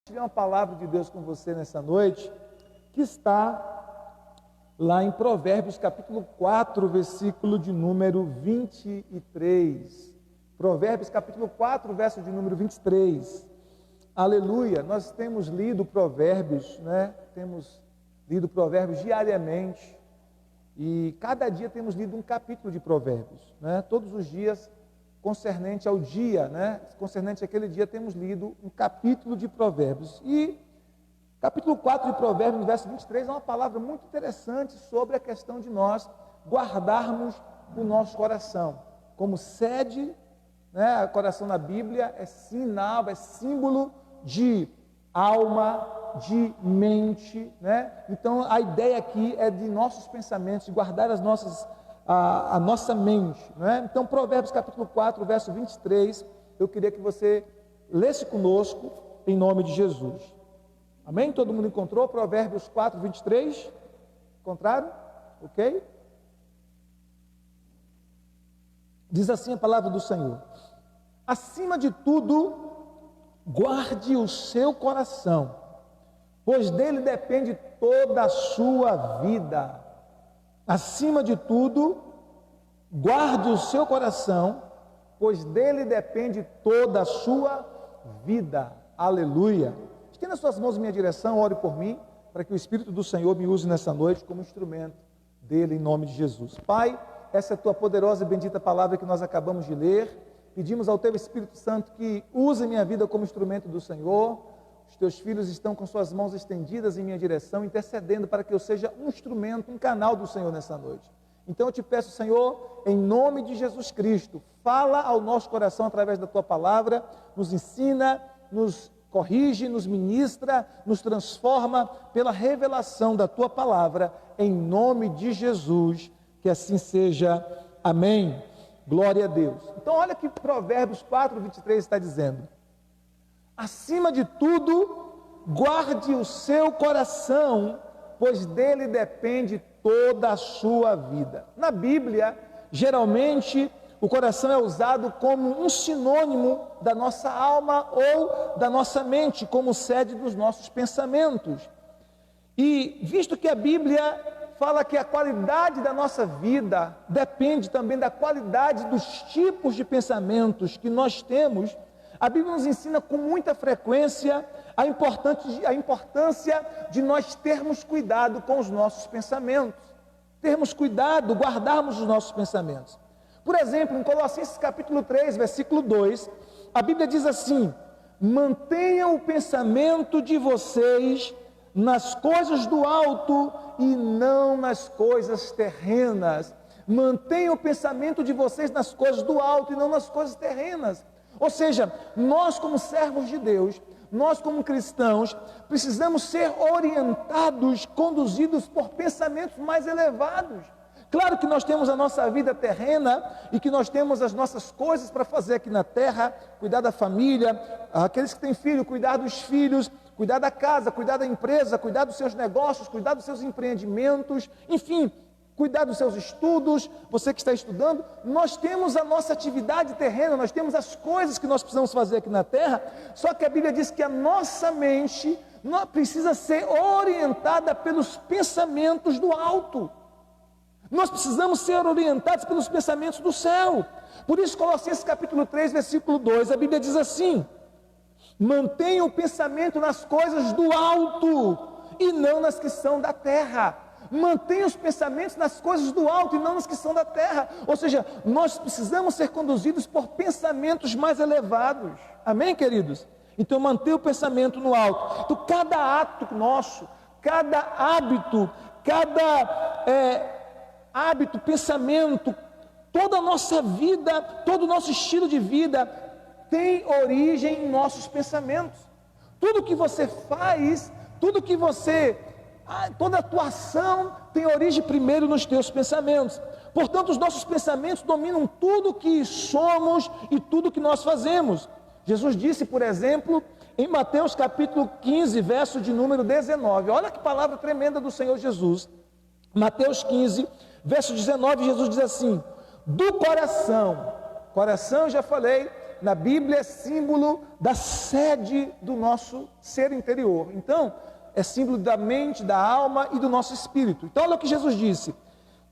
Tive uma palavra de Deus com você nessa noite, que está lá em Provérbios capítulo 4, versículo de número 23. Provérbios capítulo 4, verso de número 23. Aleluia! Nós temos lido Provérbios, Temos lido Provérbios diariamente. E cada dia temos lido um capítulo de Provérbios, Todos os dias, concernente ao dia, concernente àquele dia, temos lido um capítulo de Provérbios. E capítulo 4 de Provérbios, no verso 23, é uma palavra muito interessante sobre a questão de nós guardarmos o nosso coração. Como sede, o coração na Bíblia é sinal, é símbolo de alma, de mente, Então a ideia aqui é de nossos pensamentos, de guardar a nossa mente, Então Provérbios capítulo 4, verso 23, eu queria que você lesse conosco em nome de Jesus. Amém? Todo mundo encontrou Provérbios 4, 23? Encontraram? Ok? Diz assim a palavra do Senhor: acima de tudo, guarde o seu coração, pois dele depende toda a sua vida. Acima de tudo, guarde o seu coração, pois dele depende toda a sua vida. Aleluia! Estenda as suas mãos em minha direção, ore por mim, para que o Espírito do Senhor me use nessa noite como instrumento dele, em nome de Jesus. Pai, essa é a tua poderosa e bendita palavra que nós acabamos de ler. Pedimos ao teu Espírito Santo que use minha vida como instrumento do Senhor. Os teus filhos estão com suas mãos estendidas em minha direção, intercedendo para que eu seja um instrumento, um canal do Senhor nessa noite. Então eu te peço, Senhor, em nome de Jesus Cristo, fala ao nosso coração através da tua palavra, nos ensina, nos corrige, nos ministra, nos transforma pela revelação da tua palavra, em nome de Jesus, que assim seja. Amém. Glória a Deus. Então olha que Provérbios 4, 23 está dizendo: acima de tudo, guarde o seu coração, pois dele depende toda a sua vida. Na Bíblia, geralmente, o coração é usado como um sinônimo da nossa alma ou da nossa mente, como sede dos nossos pensamentos. E visto que a Bíblia fala que a qualidade da nossa vida depende também da qualidade dos tipos de pensamentos que nós temos, a Bíblia nos ensina com muita frequência a importância de nós termos cuidado com os nossos pensamentos, termos cuidado, guardarmos os nossos pensamentos. Por exemplo, em Colossenses capítulo 3, versículo 2, a Bíblia diz assim: mantenham o pensamento de vocês nas coisas do alto e não nas coisas terrenas. Mantenham o pensamento de vocês nas coisas do alto e não nas coisas terrenas. Ou seja, nós como servos de Deus, nós como cristãos, precisamos ser orientados, conduzidos por pensamentos mais elevados. Claro que nós temos a nossa vida terrena e que nós temos as nossas coisas para fazer aqui na terra, cuidar da família, aqueles que têm filho, cuidar dos filhos, cuidar da casa, cuidar da empresa, cuidar dos seus negócios, cuidar dos seus empreendimentos, enfim, cuidar dos seus estudos. Você que está estudando, nós temos a nossa atividade terrena, nós temos as coisas que nós precisamos fazer aqui na terra, só que a Bíblia diz que a nossa mente não precisa ser orientada pelos pensamentos do alto. Nós precisamos ser orientados pelos pensamentos do céu. Por isso, Colossenses capítulo 3, versículo 2, a Bíblia diz assim: mantenha o pensamento nas coisas do alto e não nas que são da terra. Mantenha os pensamentos nas coisas do alto e não nas que são da terra. Ou seja, nós precisamos ser conduzidos por pensamentos mais elevados. Amém, queridos? Então mantenha o pensamento no alto. Então cada ato nosso, cada hábito, hábito, pensamento, toda a nossa vida, todo o nosso estilo de vida tem origem em nossos pensamentos. Tudo que você faz, toda a tua ação tem origem primeiro nos teus pensamentos. Portanto, os nossos pensamentos dominam tudo que somos e tudo que nós fazemos. Jesus disse, por exemplo, em Mateus capítulo 15, verso de número 19, olha que palavra tremenda do Senhor Jesus. Mateus 15, verso 19, Jesus diz assim: do coração, já falei, na Bíblia, é símbolo da sede do nosso ser interior. Então, é símbolo da mente, da alma e do nosso espírito. Então, olha o que Jesus disse: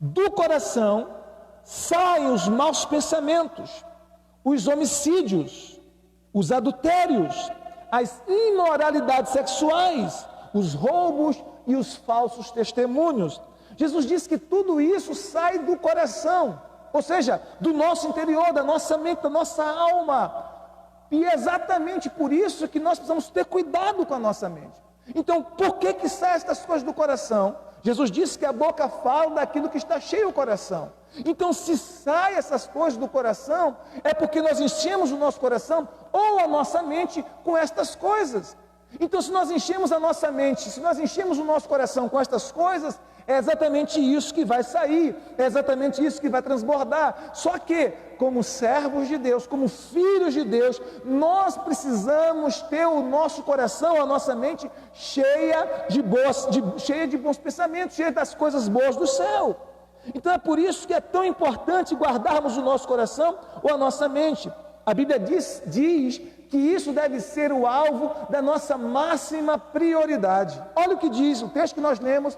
do coração saem os maus pensamentos, os homicídios, os adultérios, as imoralidades sexuais, os roubos e os falsos testemunhos. Jesus disse que tudo isso sai do coração, ou seja, do nosso interior, da nossa mente, da nossa alma. E é exatamente por isso que nós precisamos ter cuidado com a nossa mente. Então, por que saem estas coisas do coração? Jesus disse que a boca fala daquilo que está cheio o coração. Então, se saem essas coisas do coração, é porque nós enchemos o nosso coração ou a nossa mente com estas coisas. Então, se nós enchemos a nossa mente, se nós enchemos o nosso coração com estas coisas, é exatamente isso que vai sair, é exatamente isso que vai transbordar. Só que, como servos de Deus, como filhos de Deus, nós precisamos ter o nosso coração, a nossa mente cheia de bons pensamentos, cheia das coisas boas do céu. Então é por isso que é tão importante guardarmos o nosso coração ou a nossa mente. A Bíblia diz que isso deve ser o alvo da nossa máxima prioridade. Olha o que diz o texto que nós lemos,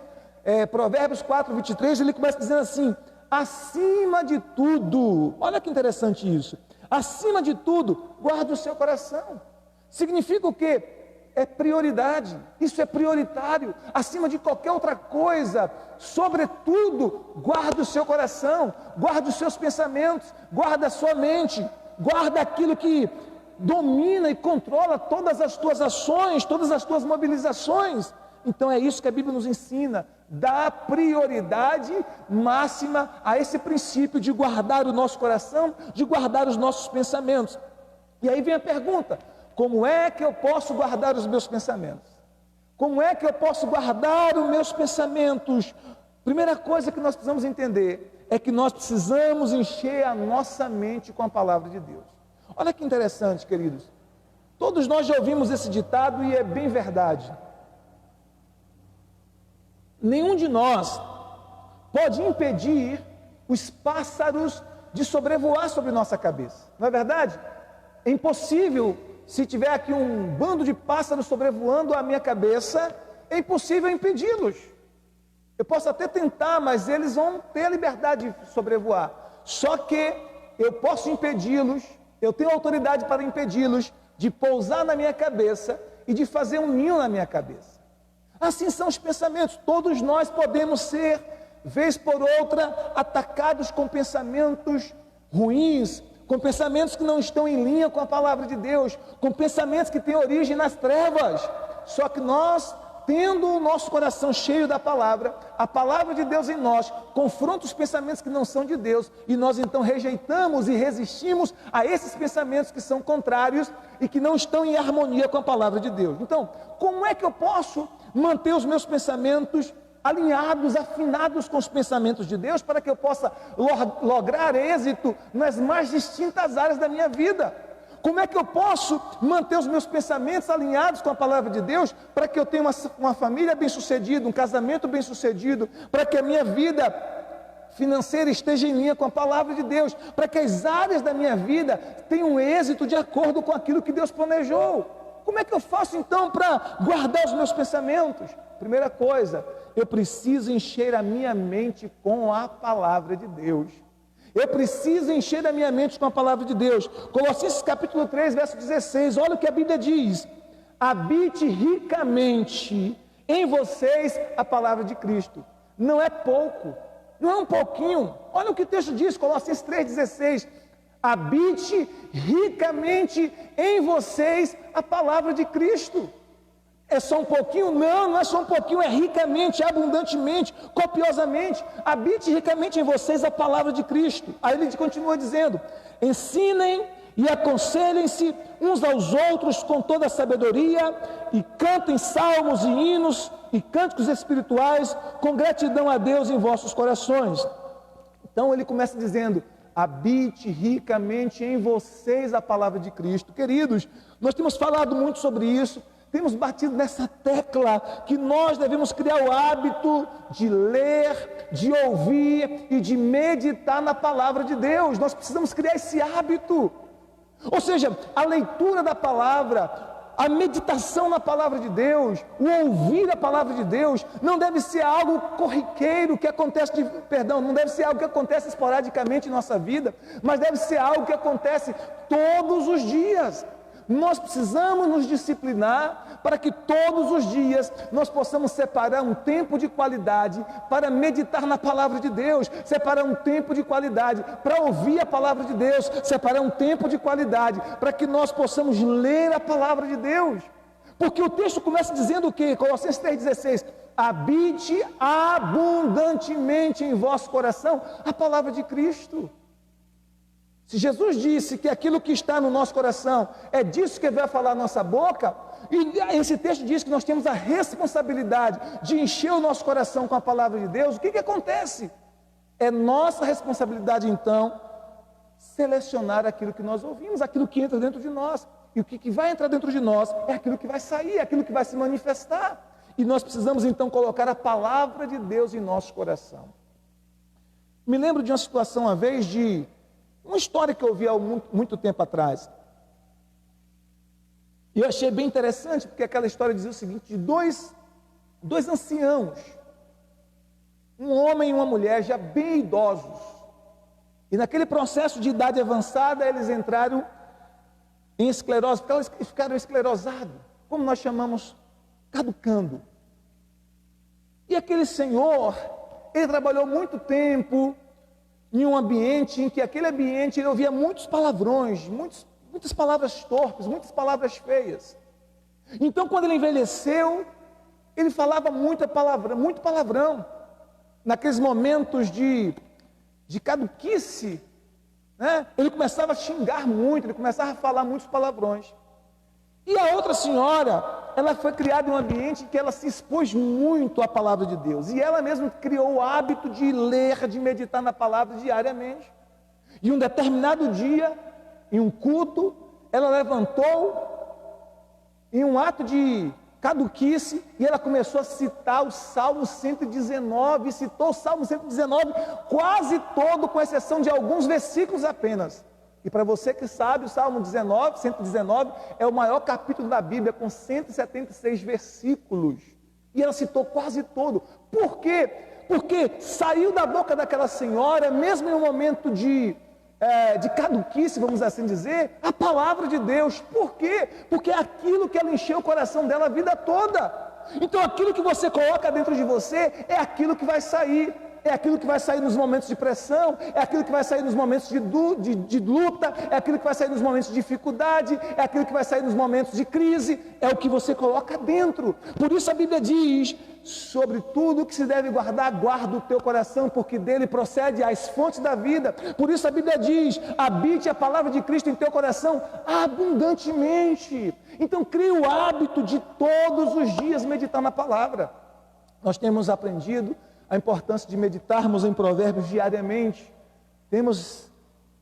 Provérbios 4, 23, ele começa dizendo assim: acima de tudo, olha que interessante isso, acima de tudo, guarde o seu coração. Significa o quê? É prioridade, isso é prioritário, acima de qualquer outra coisa. Sobretudo, guarde o seu coração, guarde os seus pensamentos, guarde a sua mente, guarde aquilo que domina e controla todas as tuas ações, todas as tuas mobilizações. Então é isso que a Bíblia nos ensina, dá prioridade máxima a esse princípio de guardar o nosso coração, de guardar os nossos pensamentos. E aí vem a pergunta: como é que eu posso guardar os meus pensamentos? Como é que eu posso guardar os meus pensamentos? Primeira coisa que nós precisamos entender é que nós precisamos encher a nossa mente com a palavra de Deus. Olha que interessante, queridos. Todos nós já ouvimos esse ditado e é bem verdade. Nenhum de nós pode impedir os pássaros de sobrevoar sobre nossa cabeça. Não é verdade? É impossível, se tiver aqui um bando de pássaros sobrevoando a minha cabeça, é impossível impedi-los. Eu posso até tentar, mas eles vão ter a liberdade de sobrevoar. Só que eu posso impedi-los, eu tenho autoridade para impedi-los de pousar na minha cabeça e de fazer um ninho na minha cabeça. Assim são os pensamentos. Todos nós podemos ser, vez por outra, atacados com pensamentos ruins, com pensamentos que não estão em linha com a palavra de Deus, com pensamentos que têm origem nas trevas. Só que nós, tendo o nosso coração cheio da palavra, a palavra de Deus em nós confronta os pensamentos que não são de Deus, e nós então rejeitamos e resistimos a esses pensamentos que são contrários e que não estão em harmonia com a palavra de Deus. Então, como é que eu posso manter os meus pensamentos alinhados, afinados com os pensamentos de Deus, para que eu possa lograr êxito nas mais distintas áreas da minha vida? Como é que eu posso manter os meus pensamentos alinhados com a palavra de Deus, para que eu tenha uma família bem-sucedida, um casamento bem-sucedido, para que a minha vida financeira esteja em linha com a palavra de Deus, para que as áreas da minha vida tenham êxito de acordo com aquilo que Deus planejou? Como é que eu faço então para guardar os meus pensamentos? Primeira coisa, eu preciso encher a minha mente com a palavra de Deus. Eu preciso encher a minha mente com a palavra de Deus. Colossenses capítulo 3, verso 16, olha o que a Bíblia diz: habite ricamente em vocês a palavra de Cristo. Não é pouco, não é um pouquinho. Olha o que o texto diz, Colossenses 3,16: habite ricamente em vocês a palavra de Cristo. É só um pouquinho? Não, não é só um pouquinho, é ricamente, abundantemente, copiosamente. Habite ricamente em vocês a palavra de Cristo. Aí ele continua dizendo: ensinem e aconselhem-se uns aos outros com toda a sabedoria, e cantem salmos e hinos e cânticos espirituais com gratidão a Deus em vossos corações. Então ele começa dizendo: habite ricamente em vocês a palavra de Cristo. Queridos, nós temos falado muito sobre isso, temos batido nessa tecla que nós devemos criar o hábito de ler, de ouvir e de meditar na palavra de Deus. Nós precisamos criar esse hábito. Ou seja, a leitura da palavra, a meditação na palavra de Deus, o ouvir a palavra de Deus, não deve ser algo corriqueiro que acontece, não deve ser algo que acontece esporadicamente em nossa vida, mas deve ser algo que acontece todos os dias. Nós precisamos nos disciplinar para que todos os dias nós possamos separar um tempo de qualidade para meditar na palavra de Deus, separar um tempo de qualidade para ouvir a palavra de Deus, separar um tempo de qualidade para que nós possamos ler a palavra de Deus. Porque o texto começa dizendo o quê? Colossenses 3,16: habite abundantemente em vosso coração a palavra de Cristo. Se Jesus disse que aquilo que está no nosso coração é disso que vai falar a nossa boca, e esse texto diz que nós temos a responsabilidade de encher o nosso coração com a palavra de Deus, o que acontece? É nossa responsabilidade então selecionar aquilo que nós ouvimos, aquilo que entra dentro de nós, e o que vai entrar dentro de nós é aquilo que vai sair, é aquilo que vai se manifestar, e nós precisamos então colocar a palavra de Deus em nosso coração. Me lembro de uma situação uma vez uma história que eu ouvi há muito tempo atrás. E eu achei bem interessante, porque aquela história dizia o seguinte: de dois anciãos, um homem e uma mulher já bem idosos, e naquele processo de idade avançada eles entraram em esclerose, porque eles ficaram esclerosados, como nós chamamos, caducando. E aquele senhor, ele trabalhou muito tempo em um ambiente em que aquele ambiente ele ouvia muitos palavrões, muitas palavras torpes, muitas palavras feias. Então, quando ele envelheceu, ele falava muito palavrão. Naqueles momentos de caduquice, né? Ele começava a xingar muito, ele começava a falar muitos palavrões. E a outra senhora, ela foi criada em um ambiente em que ela se expôs muito à palavra de Deus. E ela mesma criou o hábito de ler, de meditar na palavra diariamente. E um determinado dia, em um culto, ela levantou em um ato de caduquice e ela começou a citar o Salmo 119, citou o Salmo 119 quase todo, com exceção de alguns versículos apenas. E para você que sabe, o Salmo 119 é o maior capítulo da Bíblia, com 176 versículos. E ela citou quase todo. Por quê? Porque saiu da boca daquela senhora, mesmo em um momento de caduquice, vamos assim dizer, a palavra de Deus. Por quê? Porque é aquilo que ela encheu o coração dela a vida toda. Então aquilo que você coloca dentro de você é aquilo que vai sair. É aquilo que vai sair nos momentos de pressão, é aquilo que vai sair nos momentos de luta, é aquilo que vai sair nos momentos de dificuldade, é aquilo que vai sair nos momentos de crise, é o que você coloca dentro. Por isso a Bíblia diz: sobre tudo que se deve guardar, guarda o teu coração, porque dele procede as fontes da vida. Por isso a Bíblia diz: habite a palavra de Cristo em teu coração abundantemente. Então crie o hábito de todos os dias meditar na palavra. Nós temos aprendido a importância de meditarmos em Provérbios diariamente. Temos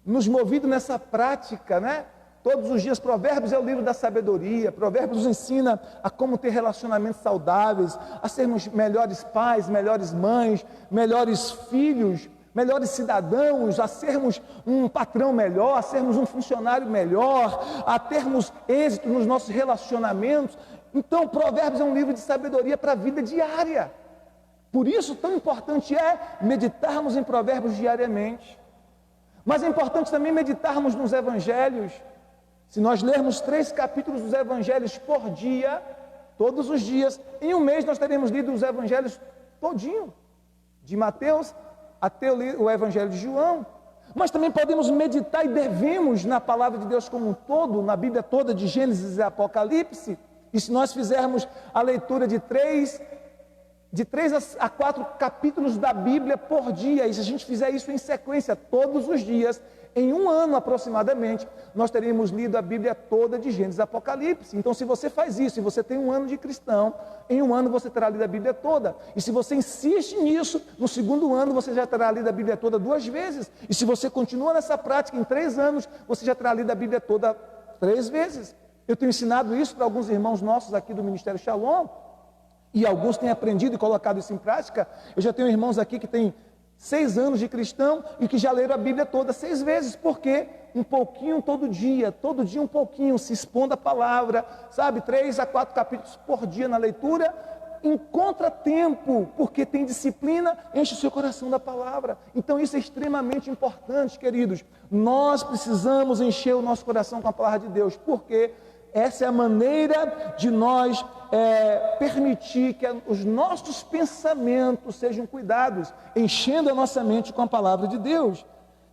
nos movido nessa prática, né? Todos os dias. Provérbios é o livro da sabedoria. Provérbios nos ensina a como ter relacionamentos saudáveis, a sermos melhores pais, melhores mães, melhores filhos, melhores cidadãos, a sermos um patrão melhor, a sermos um funcionário melhor, a termos êxito nos nossos relacionamentos. Então, Provérbios é um livro de sabedoria para a vida diária. Por isso, tão importante é meditarmos em Provérbios diariamente. Mas é importante também meditarmos nos Evangelhos. Se nós lermos 3 capítulos dos Evangelhos por dia, todos os dias, em um mês nós teremos lido os Evangelhos todinho, de Mateus até o Evangelho de João. Mas também podemos meditar e devemos na palavra de Deus como um todo, na Bíblia toda, de Gênesis e Apocalipse. E se nós fizermos a leitura de 3 a 4 capítulos da Bíblia por dia, e se a gente fizer isso em sequência todos os dias, em um ano aproximadamente, nós teríamos lido a Bíblia toda de Gênesis e Apocalipse. Então, se você faz isso, e você tem um ano de cristão, em um ano você terá lido a Bíblia toda. E se você insiste nisso, no segundo ano você já terá lido a Bíblia toda 2 vezes. E se você continua nessa prática, em 3 anos, você já terá lido a Bíblia toda 3 vezes. Eu tenho ensinado isso para alguns irmãos nossos aqui do Ministério Shalom, e alguns têm aprendido e colocado isso em prática. Eu já tenho irmãos aqui que têm 6 anos de cristão e que já leram a Bíblia toda 6 vezes. Por quê? Um pouquinho todo dia um pouquinho, se expondo a palavra, sabe? 3 a 4 capítulos por dia na leitura. Encontra tempo, porque tem disciplina, enche o seu coração da palavra. Então isso é extremamente importante, queridos. Nós precisamos encher o nosso coração com a palavra de Deus, porque essa é a maneira de nós permitir que os nossos pensamentos sejam cuidados, enchendo a nossa mente com a palavra de Deus.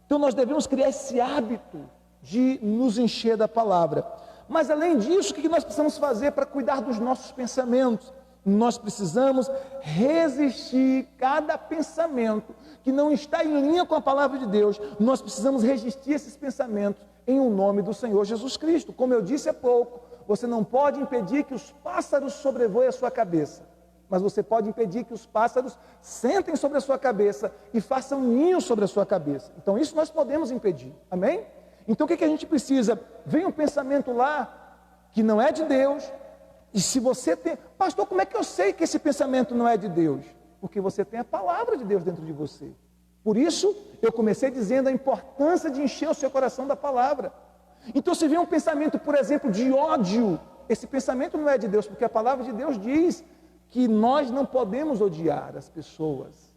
Então nós devemos criar esse hábito de nos encher da palavra. Mas além disso, o que nós precisamos fazer para cuidar dos nossos pensamentos? Nós precisamos resistir cada pensamento que não está em linha com a palavra de Deus. Nós precisamos resistir esses pensamentos em o nome do Senhor Jesus Cristo. Como eu disse há pouco, você não pode impedir que os pássaros sobrevoem a sua cabeça, mas você pode impedir que os pássaros sentem sobre a sua cabeça e façam ninho sobre a sua cabeça. Então isso nós podemos impedir, amém? Então o que a gente precisa? Vem um pensamento lá que não é de Deus. E se você tem, pastor, como é que eu sei que esse pensamento não é de Deus? Porque você tem a palavra de Deus dentro de você. Por isso, eu comecei dizendo a importância de encher o seu coração da palavra. Então, se vem um pensamento, por exemplo, de ódio, esse pensamento não é de Deus, porque a palavra de Deus diz que nós não podemos odiar as pessoas.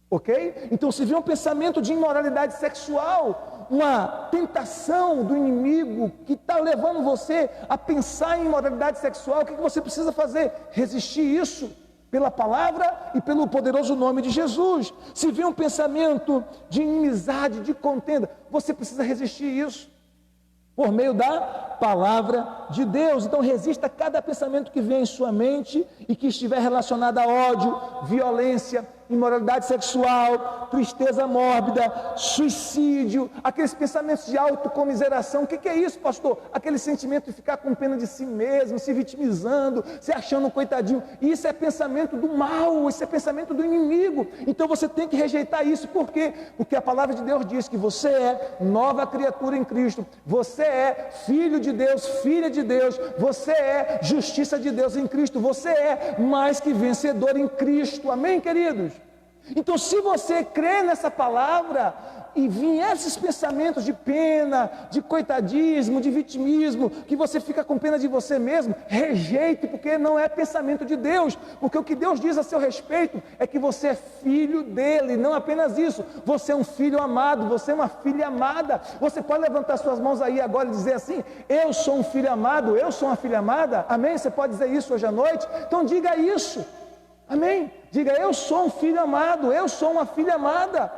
Ok? Então, se vê um pensamento de imoralidade sexual, uma tentação do inimigo que está levando você a pensar em imoralidade sexual, o que você precisa fazer? Resistir isso pela palavra e pelo poderoso nome de Jesus. Se vê um pensamento de inimizade, de contenda, você precisa resistir isso por meio da palavra de Deus. Então resista a cada pensamento que vem em sua mente e que estiver relacionado a ódio, violência, imoralidade sexual, tristeza mórbida, suicídio, aqueles pensamentos de autocomiseração. O que é isso, pastor? Aquele sentimento de ficar com pena de si mesmo, se vitimizando, se achando um coitadinho. Isso é pensamento do mal, isso é pensamento do inimigo. Então você tem que rejeitar isso. Por quê? Porque a palavra de Deus diz que você é nova criatura em Cristo, você é filho de Deus, filha de Deus, você é justiça de Deus em Cristo, você é mais que vencedor em Cristo. Amém, queridos? Então, se você crê nessa palavra e vier esses pensamentos de pena, de coitadismo, de vitimismo, que você fica com pena de você mesmo, rejeite, porque não é pensamento de Deus. Porque o que Deus diz a seu respeito é que você é filho dele, não apenas isso, você é um filho amado, você é uma filha amada. Você pode levantar suas mãos aí agora e dizer assim: eu sou um filho amado, eu sou uma filha amada. Amém? Você pode dizer isso hoje à noite? Então diga isso. Amém? Diga: eu sou um filho amado, eu sou uma filha amada.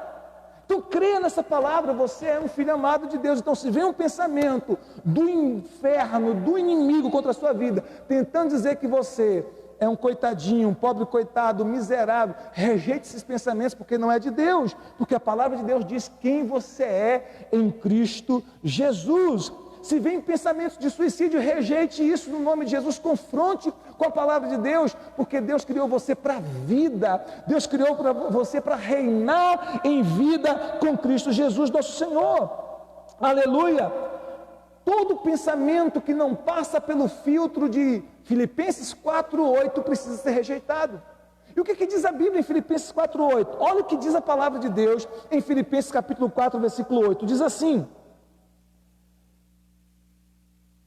Então creia nessa palavra, você é um filho amado de Deus. Então se vem um pensamento do inferno, do inimigo contra a sua vida, tentando dizer que você é um coitadinho, um pobre coitado, miserável, rejeite esses pensamentos, porque não é de Deus. Porque a palavra de Deus diz quem você é em Cristo Jesus. Se vem pensamentos de suicídio, rejeite isso no nome de Jesus, confronte com a palavra de Deus, porque Deus criou você para a vida, Deus criou para você para reinar em vida com Cristo Jesus, nosso Senhor. Aleluia! Todo pensamento que não passa pelo filtro de Filipenses 4:8 precisa ser rejeitado. E o que diz a Bíblia em Filipenses 4:8? Olha o que diz a palavra de Deus em Filipenses capítulo 4, versículo 8, diz assim: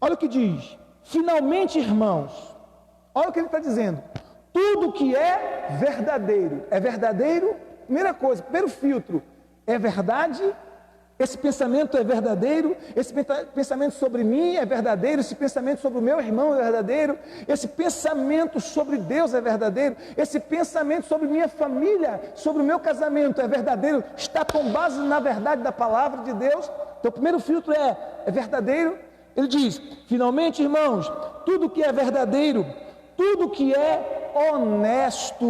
olha o que diz: finalmente, irmãos, olha o que ele está dizendo, tudo que é verdadeiro, primeira coisa, primeiro filtro, é verdade, esse pensamento é verdadeiro, esse pensamento sobre mim é verdadeiro, esse pensamento sobre o meu irmão é verdadeiro, esse pensamento sobre Deus é verdadeiro, esse pensamento sobre minha família, sobre o meu casamento é verdadeiro, está com base na verdade da palavra de Deus. Então o primeiro filtro é verdadeiro. Ele diz: finalmente, irmãos, tudo que é verdadeiro, tudo que é honesto,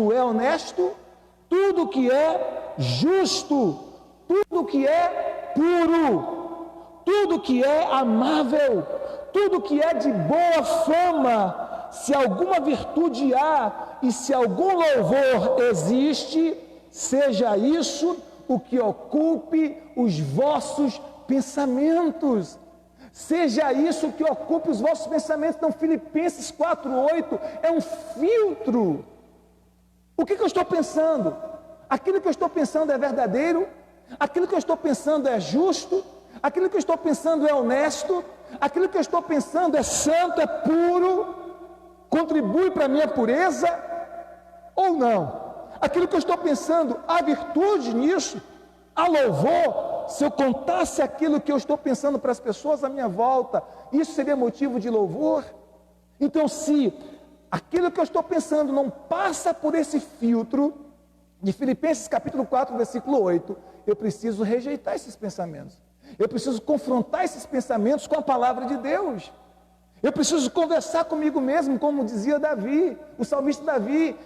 tudo que é justo, tudo que é puro, tudo que é amável, tudo que é de boa fama, se alguma virtude há e se algum louvor existe, seja isso o que ocupe os vossos pensamentos. Seja isso que ocupe os vossos pensamentos. Então Filipenses 4:8 é um filtro. O que eu estou pensando? aquilo que eu estou pensando é verdadeiro, aquilo que eu estou pensando é justo, aquilo que eu estou pensando é honesto, aquilo que eu estou pensando é santo, é puro, contribui para a minha pureza ou não? Aquilo que eu estou pensando, há virtude nisso? Há louvor? Se eu contasse aquilo que eu estou pensando para as pessoas à minha volta, isso seria motivo de louvor? Então, se aquilo que eu estou pensando não passa por esse filtro de Filipenses capítulo 4, versículo 8, eu preciso rejeitar esses pensamentos. Eu preciso confrontar esses pensamentos com a palavra de Deus. Eu preciso conversar comigo mesmo, como dizia Davi, o salmista Davi.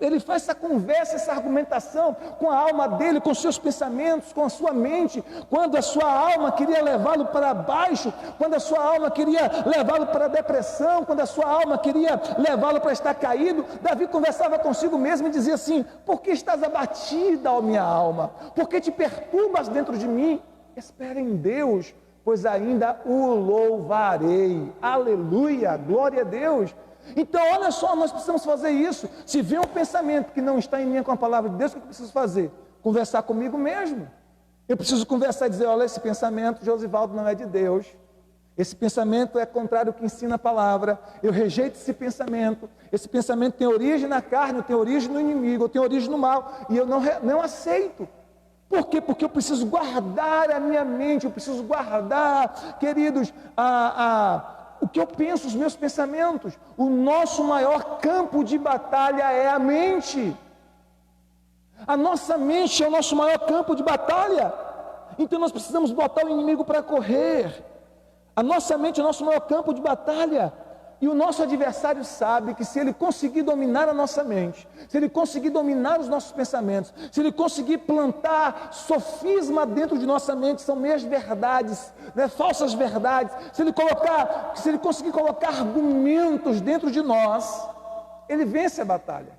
Ele faz essa conversa, essa argumentação com a alma dele, com seus pensamentos, com a sua mente. Quando a sua alma queria levá-lo para baixo, quando a sua alma queria levá-lo para a depressão, quando a sua alma queria levá-lo para estar caído, Davi conversava consigo mesmo e dizia assim: por que estás abatida, ó minha alma? Por que te perturbas dentro de mim? Espera em Deus, pois ainda o louvarei. Aleluia, glória a Deus. Então, olha só, nós precisamos fazer isso. Se vem um pensamento que não está em linha com a palavra de Deus, o que eu preciso fazer? Conversar comigo mesmo. Eu preciso conversar e dizer: olha, esse pensamento, Josivaldo, não é de Deus. Esse pensamento é contrário ao que ensina a palavra. Eu rejeito esse pensamento. Esse pensamento tem origem na carne, tem origem no inimigo, tem origem no mal, e eu não aceito. Por quê? Porque eu preciso guardar a minha mente, eu preciso guardar, queridos, o que eu penso, os meus pensamentos. O nosso maior campo de batalha é a mente. A nossa mente é o nosso maior campo de batalha. Então nós precisamos botar o inimigo para correr. A nossa mente é o nosso maior campo de batalha. E o nosso adversário sabe que se ele conseguir dominar a nossa mente, se ele conseguir dominar os nossos pensamentos, se ele conseguir plantar sofisma dentro de nossa mente, são meias verdades, né, falsas verdades, se ele conseguir colocar argumentos dentro de nós, ele vence a batalha.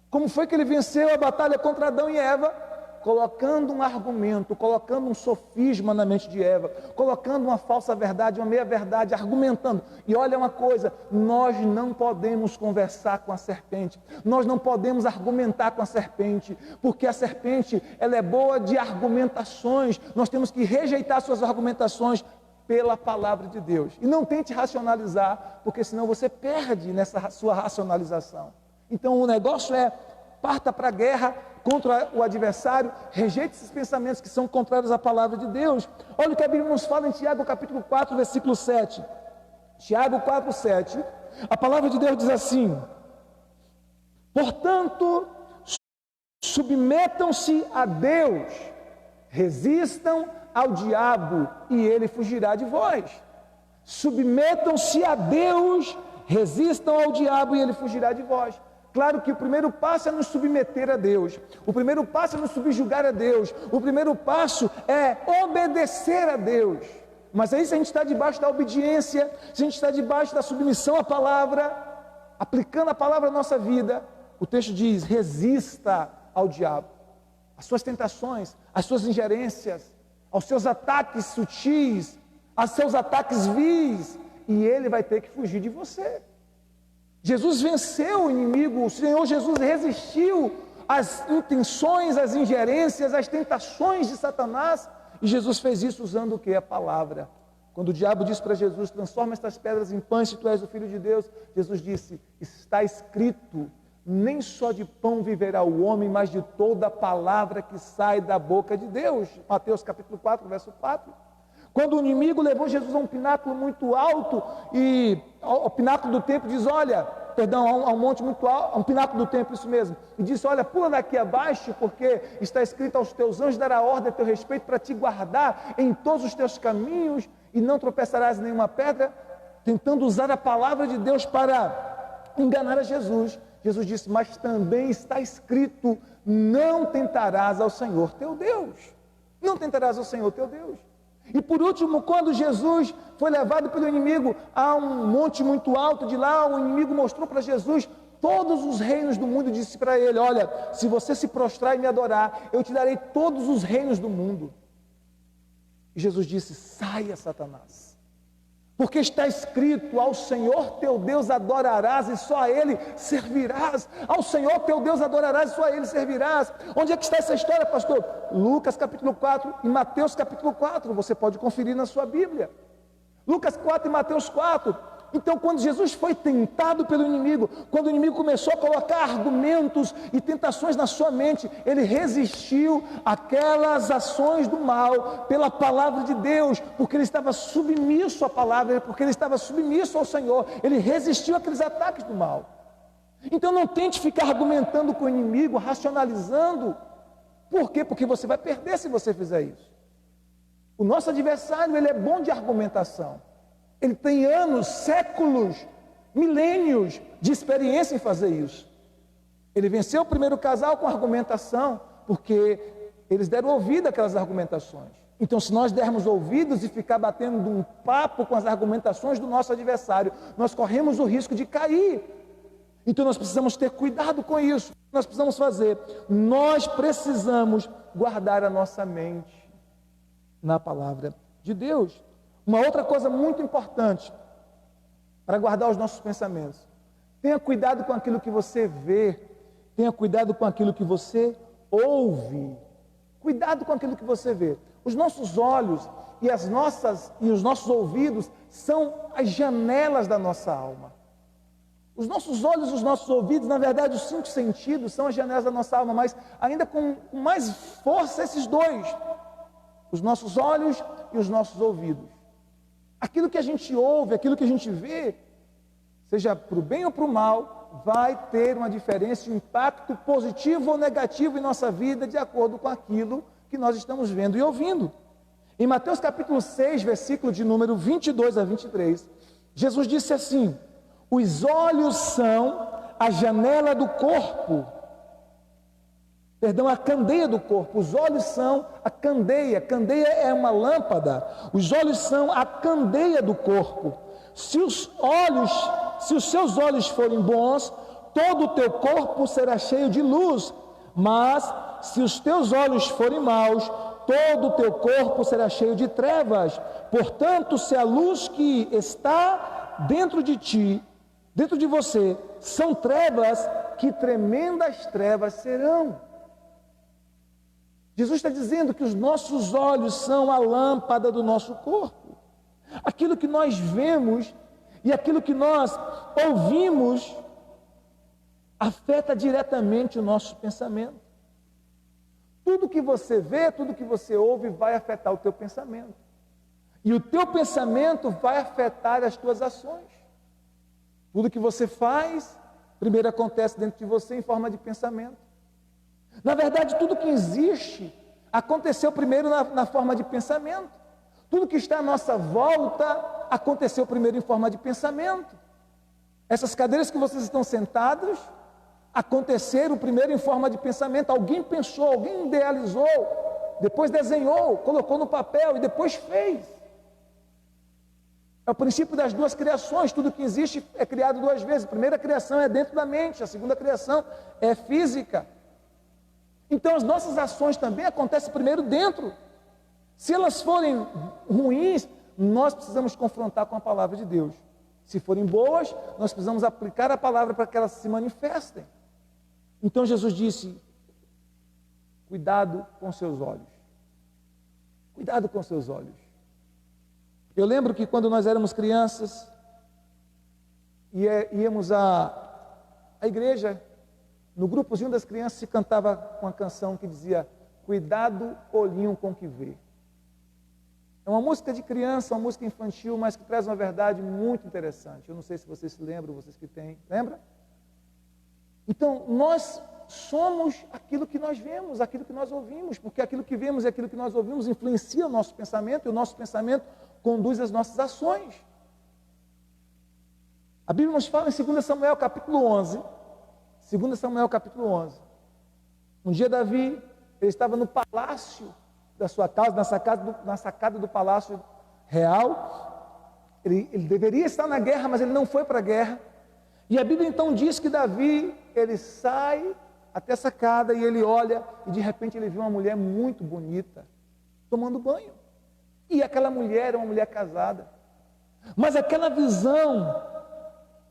Como foi que ele venceu a batalha contra Adão e Eva? Colocando um argumento, colocando um sofisma na mente de Eva, colocando uma falsa verdade, uma meia verdade, argumentando. E olha uma coisa, nós não podemos conversar com a serpente, nós não podemos argumentar com a serpente, porque a serpente, ela é boa de argumentações. Nós temos que rejeitar suas argumentações pela palavra de Deus. E não tente racionalizar, porque senão você perde nessa sua racionalização. Então o negócio é: parta para a guerra contra o adversário, rejeite esses pensamentos que são contrários à palavra de Deus. Olha o que a Bíblia nos fala em Tiago capítulo 4, versículo 7. Tiago 4, 7. A palavra de Deus diz assim: portanto, submetam-se a Deus, resistam ao diabo e ele fugirá de vós. Submetam-se a Deus, resistam ao diabo e ele fugirá de vós. Claro que o primeiro passo é nos submeter a Deus, o primeiro passo é nos subjugar a Deus, o primeiro passo é obedecer a Deus. Mas aí, se a gente está debaixo da obediência, se a gente está debaixo da submissão à palavra, aplicando a palavra à nossa vida, o texto diz: resista ao diabo, às suas tentações, às suas ingerências, aos seus ataques sutis, aos seus ataques vis, e ele vai ter que fugir de você. Jesus venceu o inimigo, o Senhor Jesus resistiu às intenções, às ingerências, às tentações de Satanás, e Jesus fez isso usando o que? A palavra. Quando o diabo disse para Jesus: transforma estas pedras em pães se tu és o Filho de Deus, Jesus disse: está escrito, nem só de pão viverá o homem, mas de toda a palavra que sai da boca de Deus. Mateus capítulo 4, verso 4. Quando o inimigo levou Jesus a um pináculo muito alto, e ao pináculo do templo diz: a um monte muito alto, a um pináculo do templo, isso mesmo, e disse: olha, pula daqui abaixo, porque está escrito: aos teus anjos dará ordem a teu respeito para te guardar em todos os teus caminhos, e não tropeçarás em nenhuma pedra, tentando usar a palavra de Deus para enganar a Jesus. Jesus disse: mas também está escrito: não tentarás ao Senhor teu Deus. Não tentarás ao Senhor teu Deus. E por último, quando Jesus foi levado pelo inimigo a um monte muito alto de lá, o inimigo mostrou para Jesus todos os reinos do mundo e disse para ele: olha, se você se prostrar e me adorar, eu te darei todos os reinos do mundo. E Jesus disse: saia, Satanás. Porque está escrito: ao Senhor teu Deus adorarás e só a Ele servirás. Ao Senhor teu Deus adorarás e só a Ele servirás. Onde é que está essa história, pastor? Lucas capítulo 4 e Mateus capítulo 4. Você pode conferir na sua Bíblia. Lucas 4 e Mateus 4. Então, quando Jesus foi tentado pelo inimigo, quando o inimigo começou a colocar argumentos e tentações na sua mente, ele resistiu àquelas ações do mal pela palavra de Deus, porque ele estava submisso à palavra, porque ele estava submisso ao Senhor, ele resistiu àqueles ataques do mal. Então, não tente ficar argumentando com o inimigo, racionalizando. Por quê? Porque você vai perder se você fizer isso. O nosso adversário, ele é bom de argumentação. Ele tem anos, séculos, milênios de experiência em fazer isso. Ele venceu o primeiro casal com argumentação, porque eles deram ouvido àquelas argumentações. Então, se nós dermos ouvidos e ficar batendo um papo com as argumentações do nosso adversário, nós corremos o risco de cair. Então, nós precisamos ter cuidado com isso. Nós precisamos fazer. Nós precisamos guardar a nossa mente na palavra de Deus. Uma outra coisa muito importante para guardar os nossos pensamentos: tenha cuidado com aquilo que você vê, tenha cuidado com aquilo que você ouve. Cuidado com aquilo que você vê. Os nossos olhos e os nossos ouvidos são as janelas da nossa alma. Os nossos olhos e os nossos ouvidos, na verdade, os 5 sentidos são as janelas da nossa alma, mas ainda com mais força esses dois: os nossos olhos e os nossos ouvidos. Aquilo que a gente ouve, aquilo que a gente vê, seja para o bem ou para o mal, vai ter uma diferença, um impacto positivo ou negativo em nossa vida, de acordo com aquilo que nós estamos vendo e ouvindo. Em Mateus capítulo 6, versículo de número 22 a 23, Jesus disse assim: os olhos são a janela do corpo. Perdão, a candeia do corpo. Os olhos são a candeia. Candeia é uma lâmpada. Os olhos são a candeia do corpo. Se os seus olhos forem bons, todo o teu corpo será cheio de luz. Mas se os teus olhos forem maus, todo o teu corpo será cheio de trevas. Portanto, se a luz que está dentro de ti, dentro de você, são trevas, que tremendas trevas serão. Jesus está dizendo que os nossos olhos são a lâmpada do nosso corpo. Aquilo que nós vemos e aquilo que nós ouvimos afeta diretamente o nosso pensamento. Tudo que você vê, tudo que você ouve vai afetar o teu pensamento. E o teu pensamento vai afetar as tuas ações. Tudo que você faz, primeiro acontece dentro de você em forma de pensamento. Na verdade, tudo que existe aconteceu primeiro na forma de pensamento. Tudo que está à nossa volta aconteceu primeiro em forma de pensamento. Essas cadeiras que vocês estão sentados aconteceram primeiro em forma de pensamento. Alguém pensou, alguém idealizou, depois desenhou, colocou no papel e depois fez. É o princípio das duas criações. Tudo que existe é criado duas vezes. A primeira criação é dentro da mente, a segunda criação é física. Então as nossas ações também acontecem primeiro dentro. Se elas forem ruins, nós precisamos confrontar com a palavra de Deus. Se forem boas, nós precisamos aplicar a palavra para que elas se manifestem. Então Jesus disse: cuidado com seus olhos. Cuidado com seus olhos. Eu lembro que quando nós éramos crianças, íamos à igreja, no grupozinho das crianças se cantava uma canção que dizia: cuidado, olhinho com o que vê. É uma música de criança, uma música infantil, mas que traz uma verdade muito interessante. Eu não sei se vocês se lembram, vocês que têm. Lembra? Então, nós somos aquilo que nós vemos, aquilo que nós ouvimos, porque aquilo que vemos e aquilo que nós ouvimos influencia o nosso pensamento, e o nosso pensamento conduz as nossas ações. A Bíblia nos fala em 2 Samuel capítulo 11, 2 Samuel capítulo 11. Um dia Davi, ele estava no palácio da sua casa, na sacada do palácio real. Ele deveria estar na guerra, mas ele não foi para a guerra. E a Bíblia então diz que Davi, ele sai até a sacada e ele olha, e de repente ele viu uma mulher muito bonita, tomando banho. E aquela mulher era uma mulher casada. Mas aquela visão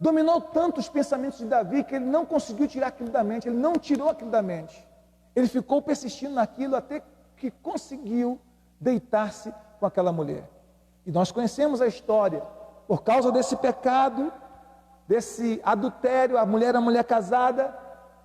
dominou tanto os pensamentos de Davi que ele não conseguiu tirar aquilo da mente, ele não tirou aquilo da mente. Ele ficou persistindo naquilo até que conseguiu deitar-se com aquela mulher. E nós conhecemos a história. Por causa desse pecado, desse adultério, a mulher era mulher casada,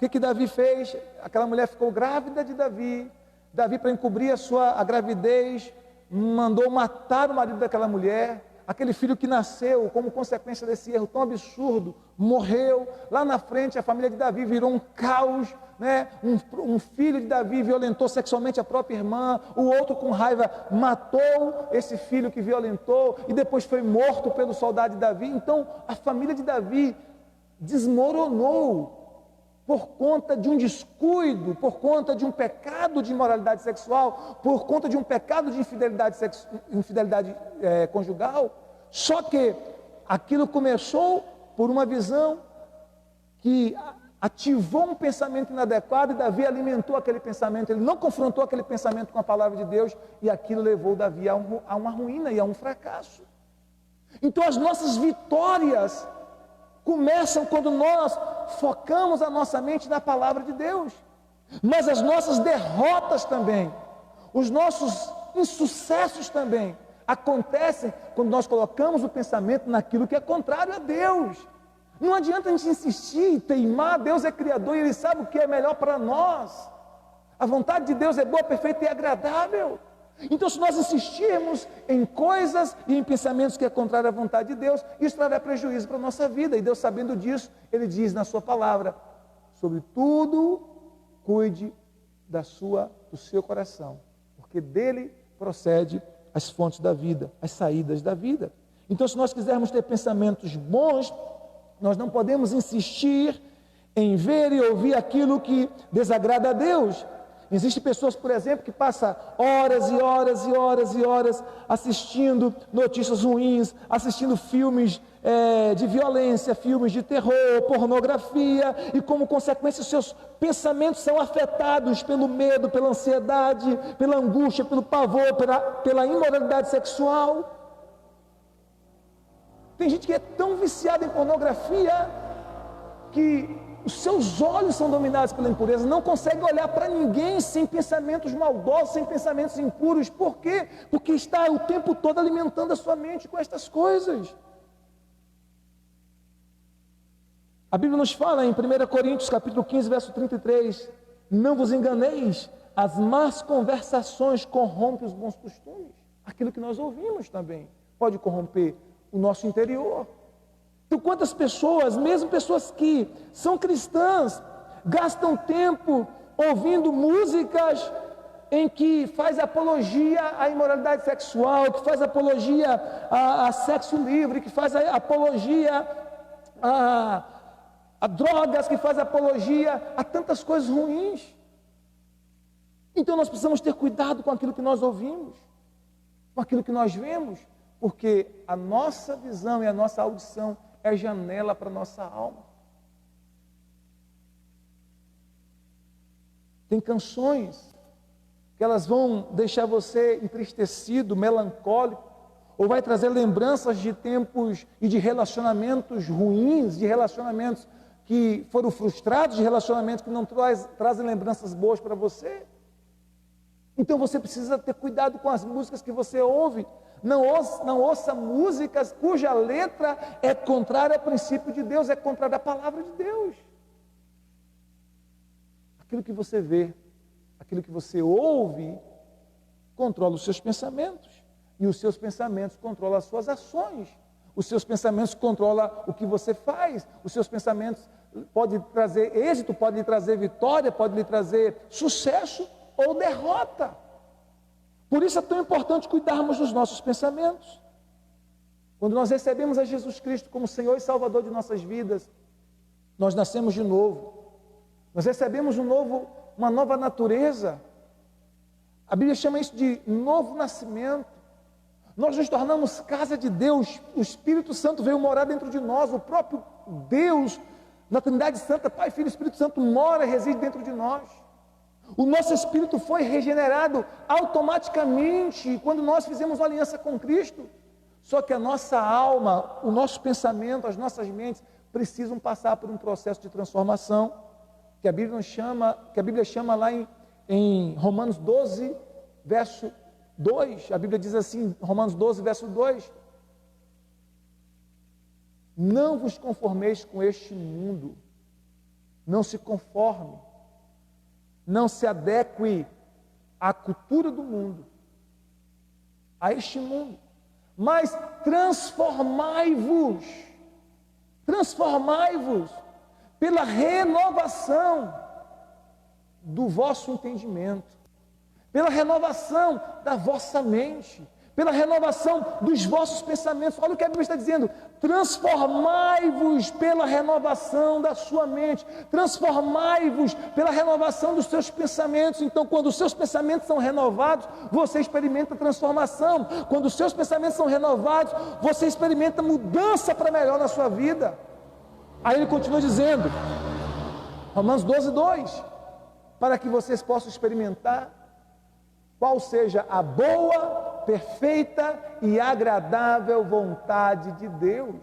o que Davi fez? Aquela mulher ficou grávida de Davi. Davi, para encobrir a gravidez, mandou matar o marido daquela mulher. Aquele filho que nasceu como consequência desse erro tão absurdo, morreu. Lá na frente, a família de Davi virou um caos, né? Um filho de Davi violentou sexualmente a própria irmã, o outro com raiva matou esse filho que violentou e depois foi morto pelo soldado de Davi. Então, a família de Davi desmoronou por conta de um descuido, por conta de um pecado de imoralidade sexual, por conta de um pecado de infidelidade conjugal. Só que aquilo começou por uma visão que ativou um pensamento inadequado e Davi alimentou aquele pensamento. Ele não confrontou aquele pensamento com a palavra de Deus e aquilo levou Davi a uma ruína e a um fracasso. Então as nossas vitórias começam quando nós focamos a nossa mente na palavra de Deus. Mas as nossas derrotas também, os nossos insucessos também, acontecem quando nós colocamos o pensamento naquilo que é contrário a Deus. Não adianta a gente insistir e teimar, Deus é criador e Ele sabe o que é melhor para nós. A vontade de Deus é boa, perfeita e agradável. Então, se nós insistirmos em coisas e em pensamentos que é contrário à vontade de Deus, isso trará prejuízo para a nossa vida. E Deus, sabendo disso, Ele diz na sua palavra: sobre tudo, cuide do seu coração, porque dele procede as fontes da vida, as saídas da vida. Então, se nós quisermos ter pensamentos bons, nós não podemos insistir em ver e ouvir aquilo que desagrada a Deus. Existem pessoas, por exemplo, que passam horas e horas e horas e horas assistindo notícias ruins, assistindo filmes de violência, filmes de terror, pornografia, e como consequência seus pensamentos são afetados pelo medo, pela ansiedade, pela angústia, pelo pavor, pela imoralidade sexual. Tem gente que é tão viciada em pornografia que os seus olhos são dominados pela impureza, não consegue olhar para ninguém sem pensamentos maldosos, sem pensamentos impuros. Por quê? Porque está o tempo todo alimentando a sua mente com estas coisas. A Bíblia nos fala em 1 Coríntios capítulo 15, verso 33, não vos enganeis, as más conversações corrompem os bons costumes. Aquilo que nós ouvimos também pode corromper o nosso interior. Então, quantas pessoas, mesmo pessoas que são cristãs, gastam tempo ouvindo músicas em que faz apologia à imoralidade sexual, que faz apologia a sexo livre, que faz apologia a drogas, que faz apologia a tantas coisas ruins. Então nós precisamos ter cuidado com aquilo que nós ouvimos, com aquilo que nós vemos, porque a nossa visão e a nossa audição é janela para a nossa alma. Tem canções que elas vão deixar você entristecido, melancólico, ou vai trazer lembranças de tempos e de relacionamentos ruins, de relacionamentos que foram frustrados, de relacionamentos que não trazem lembranças boas para você. Então você precisa ter cuidado com as músicas que você ouve. Não ouça músicas cuja letra é contrária ao princípio de Deus, é contrária à palavra de Deus. Aquilo que você vê, aquilo que você ouve, controla os seus pensamentos. E os seus pensamentos controlam as suas ações. Os seus pensamentos controlam o que você faz. Os seus pensamentos podem trazer êxito, podem lhe trazer vitória, podem lhe trazer sucesso ou derrota. Por isso é tão importante cuidarmos dos nossos pensamentos. Quando nós recebemos a Jesus Cristo como Senhor e Salvador de nossas vidas, nós nascemos de novo. Nós recebemos uma nova natureza. A Bíblia chama isso de novo nascimento. Nós nos tornamos casa de Deus. O Espírito Santo veio morar dentro de nós. O próprio Deus, na Trindade Santa, Pai, Filho e Espírito Santo, mora e reside dentro de nós. O nosso espírito foi regenerado automaticamente quando nós fizemos uma aliança com Cristo. Só que a nossa alma, o nosso pensamento, as nossas mentes precisam passar por um processo de transformação que a Bíblia chama lá em Romanos 12, verso 2. A Bíblia diz assim, Romanos 12, verso 2: não vos conformeis com este mundo, não se conforme, não se adeque à cultura do mundo, a este mundo, mas transformai-vos pela renovação do vosso entendimento, pela renovação da vossa mente, pela renovação dos vossos pensamentos. Olha o que a Bíblia está dizendo: transformai-vos pela renovação da sua mente, transformai-vos pela renovação dos seus pensamentos. Então, quando os seus pensamentos são renovados, você experimenta transformação. Quando os seus pensamentos são renovados, você experimenta mudança para melhor na sua vida. Aí ele continua dizendo, Romanos 12, 2, para que vocês possam experimentar qual seja a boa, perfeita e agradável vontade de Deus.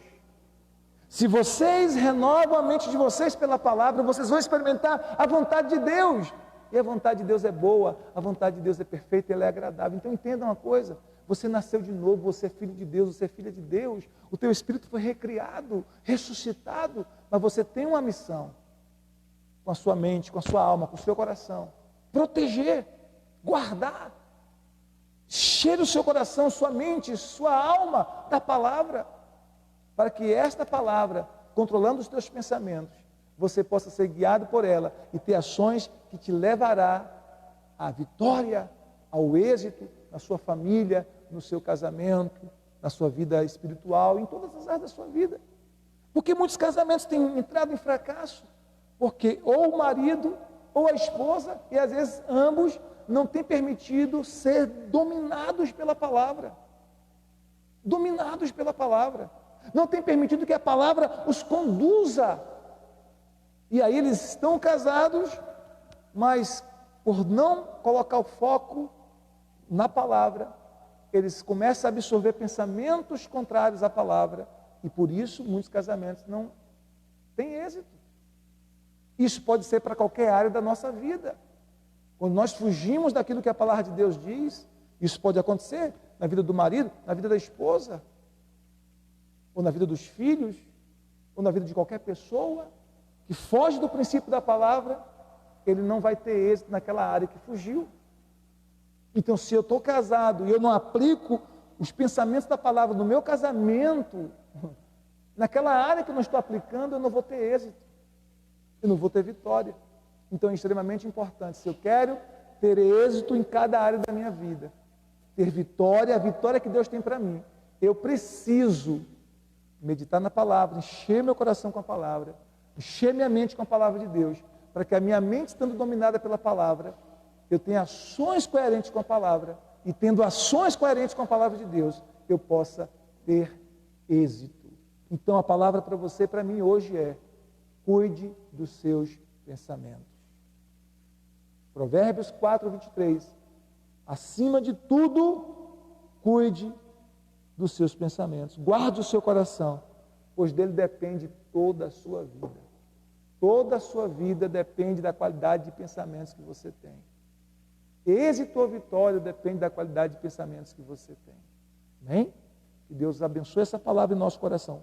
Se vocês renovam a mente de vocês pela palavra, vocês vão experimentar a vontade de Deus. E a vontade de Deus é boa, a vontade de Deus é perfeita e ela é agradável. Então entenda uma coisa: você nasceu de novo, você é filho de Deus, você é filha de Deus. O teu espírito foi recriado, ressuscitado, mas você tem uma missão com a sua mente, com a sua alma, com o seu coração: proteger, guardar. Cheire o seu coração, sua mente, sua alma da palavra, para que esta palavra, controlando os teus pensamentos, você possa ser guiado por ela e ter ações que te levará à vitória, ao êxito na sua família, no seu casamento, na sua vida espiritual, em todas as áreas da sua vida. Porque muitos casamentos têm entrado em fracasso, porque ou o marido ou a esposa, e às vezes ambos, não têm permitido ser dominados pela palavra. Dominados pela palavra. Não tem permitido que a palavra os conduza. E aí eles estão casados, mas por não colocar o foco na palavra, eles começam a absorver pensamentos contrários à palavra, e por isso muitos casamentos não têm êxito. Isso pode ser para qualquer área da nossa vida. Quando nós fugimos daquilo que a palavra de Deus diz, isso pode acontecer na vida do marido, na vida da esposa, ou na vida dos filhos, ou na vida de qualquer pessoa que foge do princípio da palavra. Ele não vai ter êxito naquela área que fugiu. Então, se eu estou casado e eu não aplico os pensamentos da palavra no meu casamento, naquela área que eu não estou aplicando, eu não vou ter êxito, eu não vou ter vitória. Então é extremamente importante, se eu quero ter êxito em cada área da minha vida, ter vitória, a vitória que Deus tem para mim, eu preciso meditar na palavra, encher meu coração com a palavra, encher minha mente com a palavra de Deus, para que a minha mente, estando dominada pela palavra, eu tenha ações coerentes com a palavra, e tendo ações coerentes com a palavra de Deus, eu possa ter êxito. Então a palavra para você e para mim hoje é: cuide dos seus pensamentos. Provérbios 4, 23. Acima de tudo, cuide dos seus pensamentos. Guarde o seu coração, pois dele depende toda a sua vida. Toda a sua vida depende da qualidade de pensamentos que você tem. Êxito ou vitória depende da qualidade de pensamentos que você tem. Amém? Que Deus abençoe essa palavra em nosso coração.